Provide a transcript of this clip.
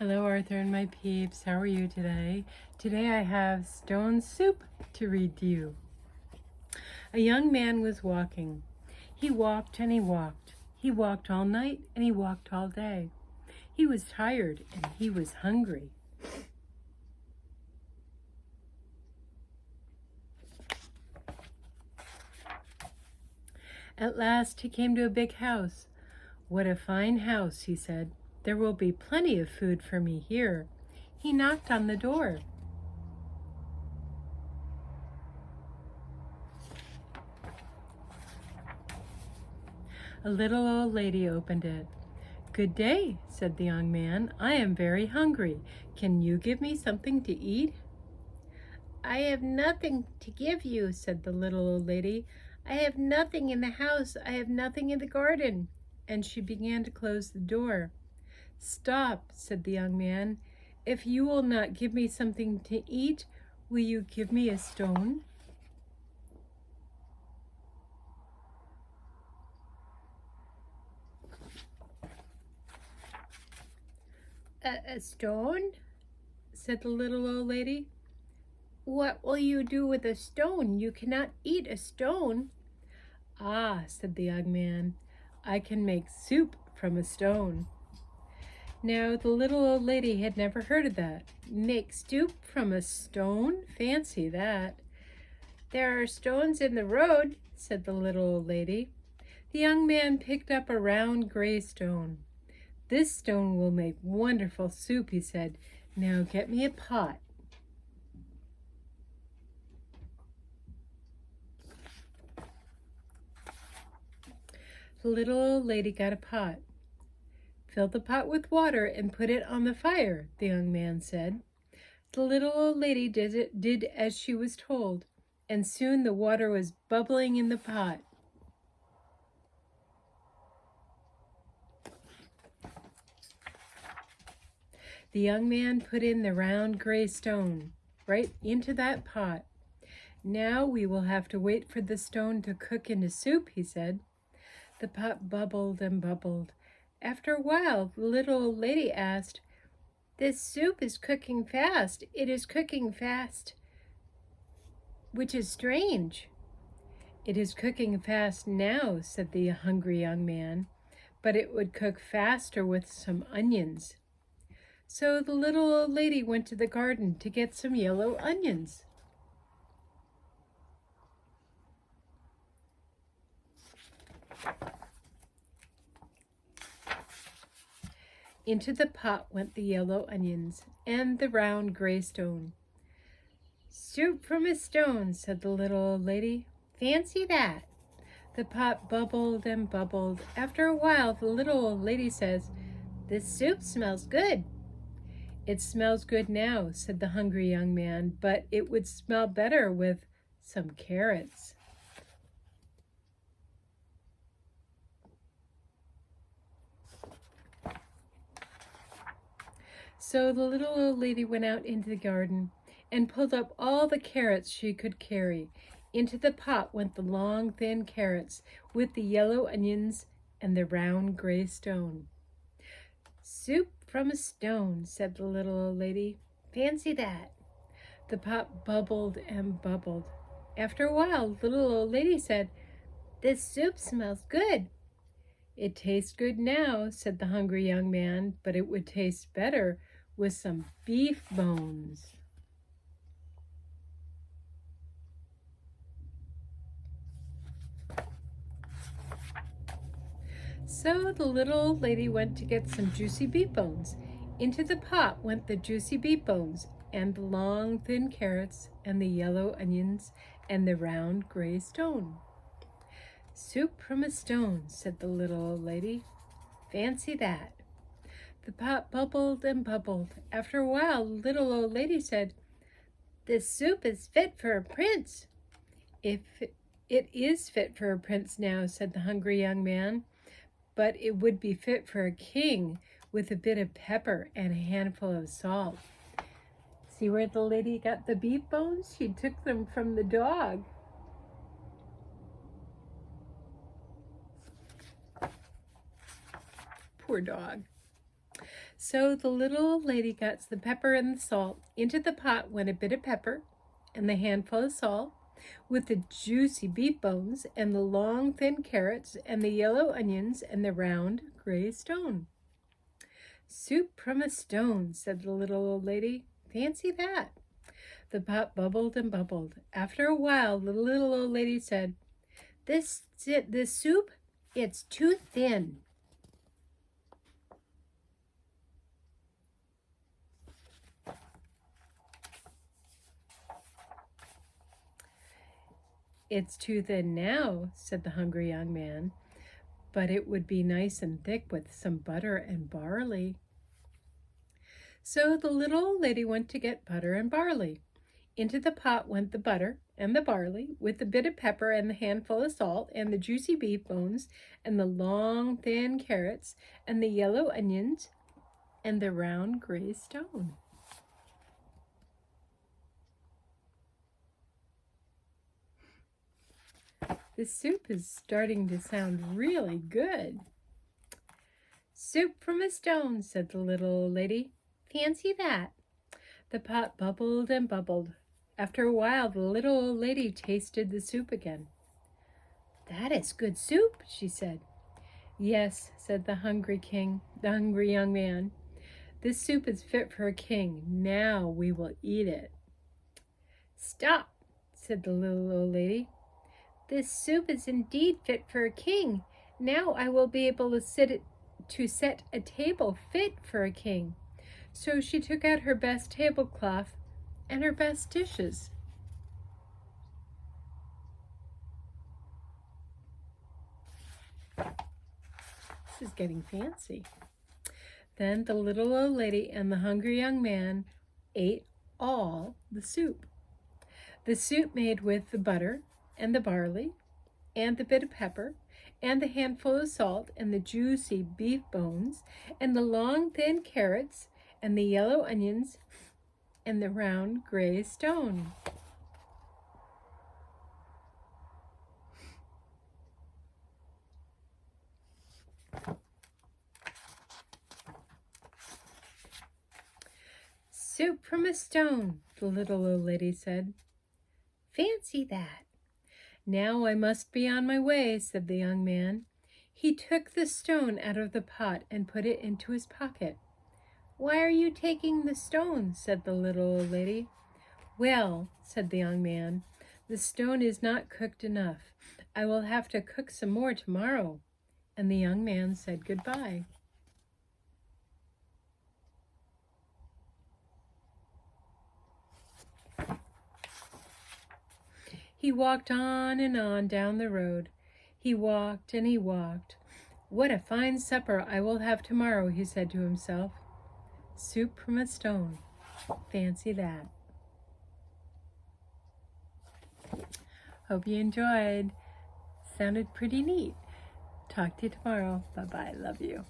Hello, Arthur and my peeps. How are you today? Today I have stone soup to read to you. A young man was walking. He walked and he walked. He walked all night and he walked all day. He was tired and he was hungry. At last he came to a big house. "What a fine house," he said. "There will be plenty of food for me here." He knocked on the door. A little old lady opened it. "Good day," said the young man. "I am very hungry. Can you give me something to eat?" "I have nothing to give you," said the little old lady. "I have nothing in the house. I have nothing in the garden." And she began to close the door. "Stop," said the young man. "If you will not give me something to eat, will you give me a stone?" A stone?" said the little old lady. "What will you do with a stone? You cannot eat a stone." "Ah," said the young man, "I can make soup from a stone." Now, the little old lady had never heard of that. Make soup from a stone? Fancy that. "There are stones in the road," said the little old lady. The young man picked up a round gray stone. "This stone will make wonderful soup," he said. "Now get me a pot." The little old lady got a pot. "Fill the pot with water and put it on the fire," the young man said. The little old lady did as she was told, and soon the water was bubbling in the pot. The young man put in the round gray stone right into that pot. "Now we will have to wait for the stone to cook into soup," he said. The pot bubbled and bubbled. After a while, the little old lady asked, "This soup is cooking fast. It is cooking fast, which is strange." "It is cooking fast now," said the hungry young man, "but it would cook faster with some onions." So the little old lady went to the garden to get some yellow onions. Into the pot went the yellow onions and the round gray stone. "Soup from a stone," said the little old lady. "Fancy that." The pot bubbled and bubbled. After a while, the little old lady says, "This soup smells good." "It smells good now," said the hungry young man, "but it would smell better with some carrots." So the little old lady went out into the garden and pulled up all the carrots she could carry. Into the pot went the long, thin carrots with the yellow onions and the round gray stone. "Soup from a stone," said the little old lady. "Fancy that." The pot bubbled and bubbled. After a while, the little old lady said, "This soup smells good." "It tastes good now," said the hungry young man, "but it would taste better with some beef bones." So the little old lady went to get some juicy beef bones. Into the pot went the juicy beef bones and the long thin carrots and the yellow onions and the round gray stone. "Soup from a stone," said the little old lady. "Fancy that." The pot bubbled and bubbled. After a while, the little old lady said, "This soup is fit for a prince." "If it is fit for a prince now," said the hungry young man, "but it would be fit for a king with a bit of pepper and a handful of salt." See where the lady got the beef bones? She took them from the dog. Poor dog. So the little old lady got the pepper and the salt. Into the pot went a bit of pepper and the handful of salt, with the juicy beef bones and the long thin carrots and the yellow onions and the round gray stone. "Soup from a stone," said the little old lady. "Fancy that." The pot bubbled and bubbled. After a while, the little old lady said, This soup, it's too thin." "It's too thin now," said the hungry young man, "but it would be nice and thick with some butter and barley." So the little old lady went to get butter and barley. Into the pot went the butter and the barley, with the bit of pepper and the handful of salt and the juicy beef bones and the long thin carrots and the yellow onions and the round gray stone. This soup is starting to sound really good. "Soup from a stone," said the little old lady. "Fancy that." The pot bubbled and bubbled. After a while, the little old lady tasted the soup again. "That is good soup," she said. "Yes," said the hungry young man. "This soup is fit for a king. Now we will eat it." "Stop," said the little old lady. "This soup is indeed fit for a king. Now I will be able to set a table fit for a king." So she took out her best tablecloth and her best dishes. This is getting fancy. Then the little old lady and the hungry young man ate all the soup. The soup made with the butter and the barley and the bit of pepper and the handful of salt and the juicy beef bones and the long thin carrots and the yellow onions and the round gray stone. "Soup from a stone," the little old lady said. "Fancy that." "Now I must be on my way," said the young man. He took the stone out of the pot and put it into his pocket. "Why are you taking the stone?" said the little old lady. "Well," said the young man, "the stone is not cooked enough. I will have to cook some more tomorrow." And the young man said goodbye. He walked on and on down the road. He walked and he walked. "What a fine supper I will have tomorrow," he said to himself. Soup from a stone. Fancy that. Hope you enjoyed. Sounded pretty neat. Talk to you tomorrow. Bye-bye. Love you.